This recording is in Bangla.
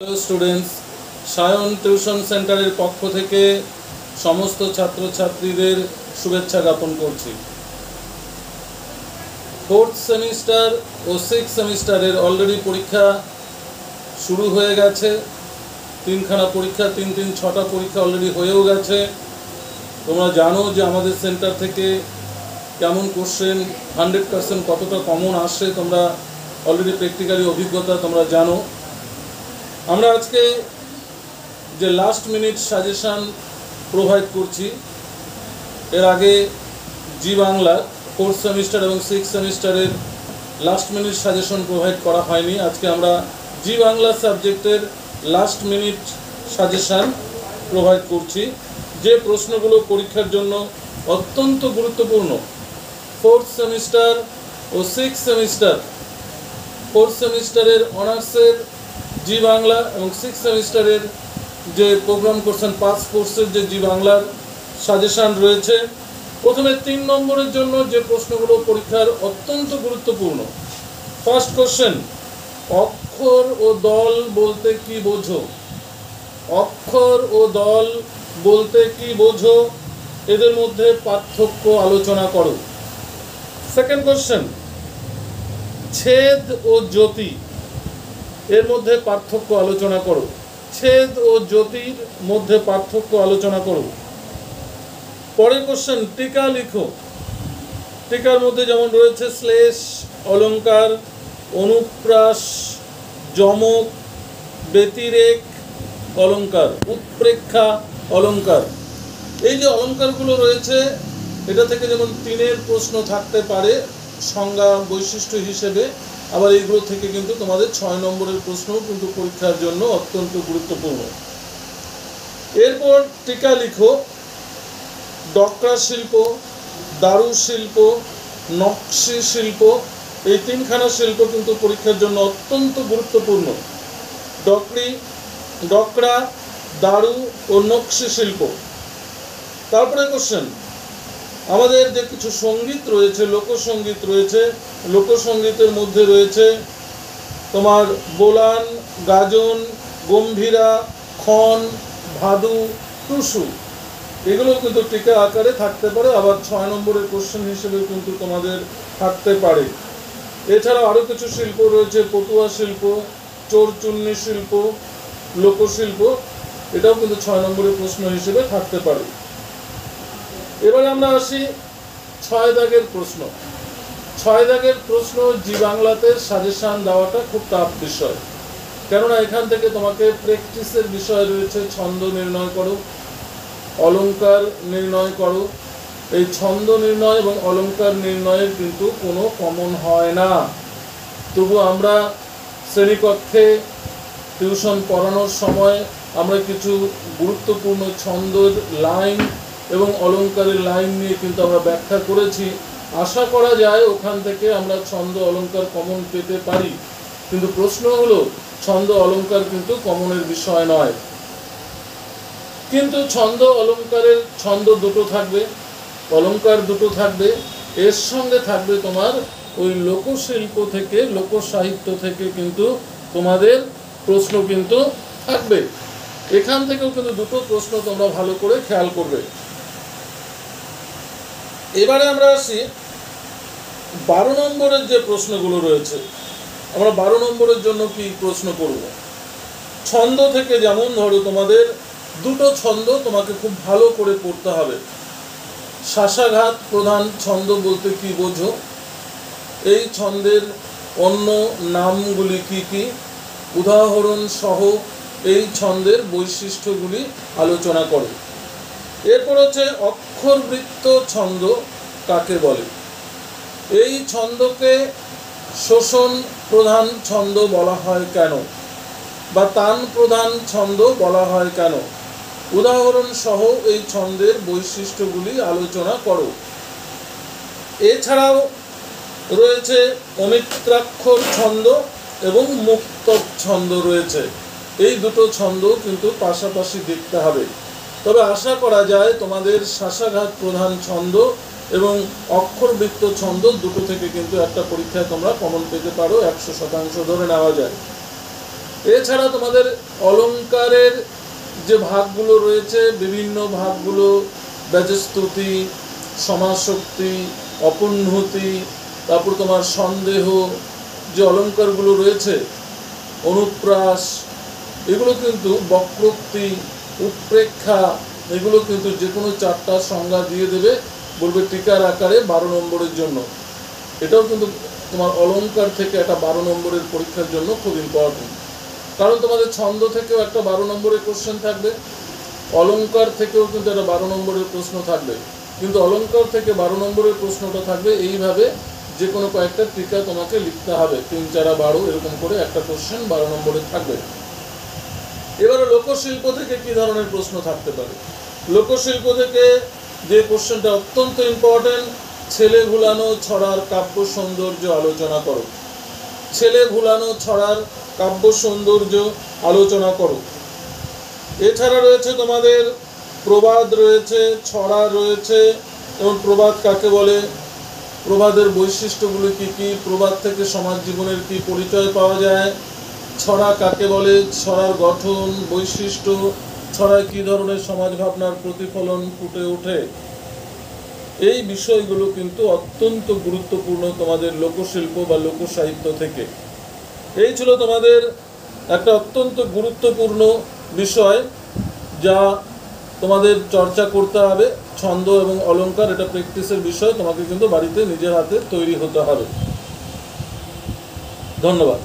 হ্যালো স্টুডেন্টস, সায়ন টিউশন সেন্টারের পক্ষ থেকে সমস্ত ছাত্রছাত্রীদের শুভেচ্ছা জ্ঞাপন করছি। ফোর্থ সেমিস্টার ও সিক্স সেমিস্টারের অলরেডি পরীক্ষা শুরু হয়ে গেছে। তিনখানা পরীক্ষা, তিন ছটা পরীক্ষা অলরেডি হয়েও গেছে। তোমরা জানো যে আমাদের সেন্টার থেকে কেমন কোশ্চেন 100% কতটা কমন আসে, তোমরা অলরেডি প্র্যাকটিক্যালি অভিজ্ঞতা তোমরা জানো। আমরা আজকে যে লাস্ট মিনিট সাজেশান প্রোভাইড করছি, এর আগে জি বাংলা ফোর্থ সেমিস্টার এবং সিক্স সেমিস্টারের লাস্ট মিনিট সাজেশন প্রোভাইড করা হয়নি। আজকে আমরা জি বাংলা সাবজেক্টের লাস্ট মিনিট সাজেশান প্রোভাইড করছি, যে প্রশ্নগুলো পরীক্ষার জন্য অত্যন্ত গুরুত্বপূর্ণ। ফোর্থ সেমিস্টার ও সিক্স সেমিস্টার, ফোর্থ সেমিস্টারের অনার্সের জি বাংলা এবং সিক্স সেমিস্টারের যে প্রোগ্রাম করছেন পাস কোর্সের যে জি বাংলার সাজেশান রয়েছে। প্রথমে 3 নম্বরের জন্য যে প্রশ্নগুলো পরীক্ষার অত্যন্ত গুরুত্বপূর্ণ। ফার্স্ট কোশ্চেন, অক্ষর ও দল বলতে কি বোঝো? অক্ষর ও দল বলতে কি বোঝো, এদের মধ্যে পার্থক্য আলোচনা করো। সেকেন্ড কোশ্চেন, ছেদ ও জ্যোতি, এর মধ্যে পার্থক্য আলোচনা করো। ছেদ ও জ্যোতির মধ্যে পার্থক্য আলোচনা করো। পরের কোশ্চেন, টিকা লিখো। টিকার মধ্যে যেমন রয়েছে শ্লেষ অলঙ্কার, অনুপ্রাস, যমক, ব্যতিরেক অলঙ্কার, উৎপ্রেক্ষা অলঙ্কার। এই যে অলঙ্কারগুলো রয়েছে, এটা থেকে যেমন 3-এর প্রশ্ন থাকতে পারে সংজ্ঞা বৈশিষ্ট্য হিসেবে, আবার এইগুলো থেকে কিন্তু তোমাদের 6 নম্বরের প্রশ্নও কিন্তু পরীক্ষার জন্য অত্যন্ত গুরুত্বপূর্ণ। এরপর টিকা লিখো। ডকরা শিল্প, দারু শিল্প, নকশি শিল্প, এই 3খানা শিল্প কিন্তু পরীক্ষার জন্য অত্যন্ত গুরুত্বপূর্ণ। ডকরা, দারু ও নকশি শিল্প। তারপরে কোশ্চেন, আমাদের যে কিছু সঙ্গীত রয়েছে, লোকসঙ্গীত রয়েছে, লোকসঙ্গীতের মধ্যে রয়েছে তোমার বোলান, গাজন, গম্ভীরা, খন, ভাদু, টুসু। এগুলো কিন্তু টিকা আকারে থাকতে পারে, আবার 6 নম্বরের কোশ্চেন হিসেবে কিন্তু তোমাদের থাকতে পারে। এছাড়া আরও কিছু শিল্প রয়েছে, পটুয়া শিল্প, চোরচুন্নি শিল্প, লোকশিল্প, এটাও কিন্তু 6 নম্বরের প্রশ্ন হিসেবে থাকতে পারে। এবারে আমরা আসি 6 দাগের প্রশ্ন। 6 দাগের প্রশ্ন জি বাংলাতে সাজেশান দেওয়াটা খুব টাফ বিষয়, কেননা এখান থেকে তোমাকে প্র্যাকটিসের বিষয় রয়েছে। ছন্দ নির্ণয় করো, অলঙ্কার নির্ণয় করো। এই ছন্দ নির্ণয় এবং অলঙ্কার নির্ণয়ের কিন্তু কোনো কমন হয় না। তবু আমরা শ্রেণীকক্ষে টিউশন পড়ানোর সময় আমরা কিছু গুরুত্বপূর্ণ ছন্দের লাইন এবং অলঙ্কারের লাইন নিয়ে কিন্তু আমরা ব্যাখ্যা করেছি। আশা করা যায় ওখান থেকে আমরা ছন্দ অলঙ্কার কমন পেতে পারি, কিন্তু প্রশ্ন হলো ছন্দ অলঙ্কার কিন্তু কমনের বিষয় নয়। কিন্তু ছন্দ অলঙ্কারের ছন্দ দুটো থাকবে, অলঙ্কার দুটো থাকবে, এর সঙ্গে থাকবে তোমার ওই লোকশিল্প থেকে, লোকসাহিত্য থেকে কিন্তু তোমাদের প্রশ্ন কিন্তু থাকবে। এখান থেকেও কিন্তু দুটো প্রশ্ন তোমরা ভালো করে খেয়াল করবে। এবারে আমরা আসি 12 নম্বরের যে প্রশ্নগুলো রয়েছে। আমরা 12 নম্বরের জন্য কি প্রশ্ন করব? ছন্দ থেকে যেমন ধরো তোমাদের দুটো ছন্দ তোমাকে খুব ভালো করে পড়তে হবে। শাসাঘাত প্রধান ছন্দ বলতে কি বোঝো? এই ছন্দের অন্য নামগুলি কি কি? উদাহরণ সহ এই ছন্দের বৈশিষ্ট্যগুলি আলোচনা করো। এরপর হচ্ছে অক্ষরবৃত্ত ছন্দ কাকে বলে? এই ছন্দকে শোষণ প্রধান ছন্দ বলা হয় কেন, বা তান প্রধান ছন্দ বলা হয় কেন? উদাহরণ সহ এই ছন্দের বৈশিষ্ট্যগুলি আলোচনা করো। এছাড়াও রয়েছে অমিত্রাক্ষর ছন্দ এবং মুক্তক ছন্দ রয়েছে। এই দুটো ছন্দ কিন্তু পাশাপাশি দেখতে হবে। তবে আশা করা যায় তোমাদের শাসাঘাত প্রধান ছন্দ এবং অক্ষরবৃত্ত ছন্দ দুটো থেকে কিন্তু একটা পরীক্ষায় তোমরা কমন পেতে পারো, 100% ধরে নেওয়া যায়। এছাড়া তোমাদের অলঙ্কারের যে ভাগগুলো রয়েছে, বিভিন্ন ভাগগুলো ব্যজস্তুতি, সমাসক্তি, অপুণ্যতি, তারপর তোমার সন্দেহ, যে অলঙ্কারগুলো রয়েছে, অনুপ্রাস, এগুলো কিন্তু বক্রোক্তি, উৎপ্রেক্ষা, এগুলো কিন্তু যে কোনো 4টা সংজ্ঞা দিয়ে দেবে, বলবে টিকার আকারে 12 নম্বরের জন্য। এটাও কিন্তু তোমার অলঙ্কার থেকে একটা 12 নম্বরের পরীক্ষার জন্য খুব ইম্পর্টেন্ট। কারণ তোমাদের ছন্দ থেকেও একটা 12 নম্বরের কোশ্চেন থাকবে, অলঙ্কার থেকেও কিন্তু একটা 12 নম্বরের প্রশ্ন থাকবে। কিন্তু অলঙ্কার থেকে 12 নম্বরের প্রশ্নটা থাকবে এইভাবে, যে কোনো কয়েকটা টিকা তোমাকে লিখতে হবে, 3, 4, 12 এরকম করে একটা কোশ্চেন 12 নম্বরের থাকবে। এবারে লোকশিল্প থেকে কি ধরনের প্রশ্ন থাকতে পারে? লোকশিল্প থেকে যে কোশ্চেনটা অত্যন্ত ইম্পর্টেন্ট, ছেলে ভুলানো ছড়ার কাব্য সৌন্দর্য আলোচনা করো। ছেলে ভুলানো ছড়ার কাব্য সৌন্দর্য আলোচনা করো। এছাড়া রয়েছে তোমাদের প্রবাদ রয়েছে, ছড়া রয়েছে, এবং প্রবাদ কাকে বলে, প্রবাদের বৈশিষ্ট্যগুলি কী কী, প্রবাদ থেকে সমাজ জীবনের কি পরিচয় পাওয়া যায়, ছড়া কাকে বলে, ছড়ার গঠন, বৈশিষ্ট্য, ছড়ায় কী ধরনের সমাজ ভাবনার প্রতিফলন ফুটে ওঠে, এই বিষয়গুলো কিন্তু অত্যন্ত গুরুত্বপূর্ণ তোমাদের লোকশিল্প বা লোকসাহিত্য থেকে। এই ছিল তোমাদের একটা অত্যন্ত গুরুত্বপূর্ণ বিষয়, যা তোমাদের চর্চা করতে হবে। ছন্দ এবং অলঙ্কার, এটা প্র্যাকটিসের বিষয়, তোমাকে কিন্তু বাড়িতে নিজের হাতে তৈরি হতে হবে। ধন্যবাদ।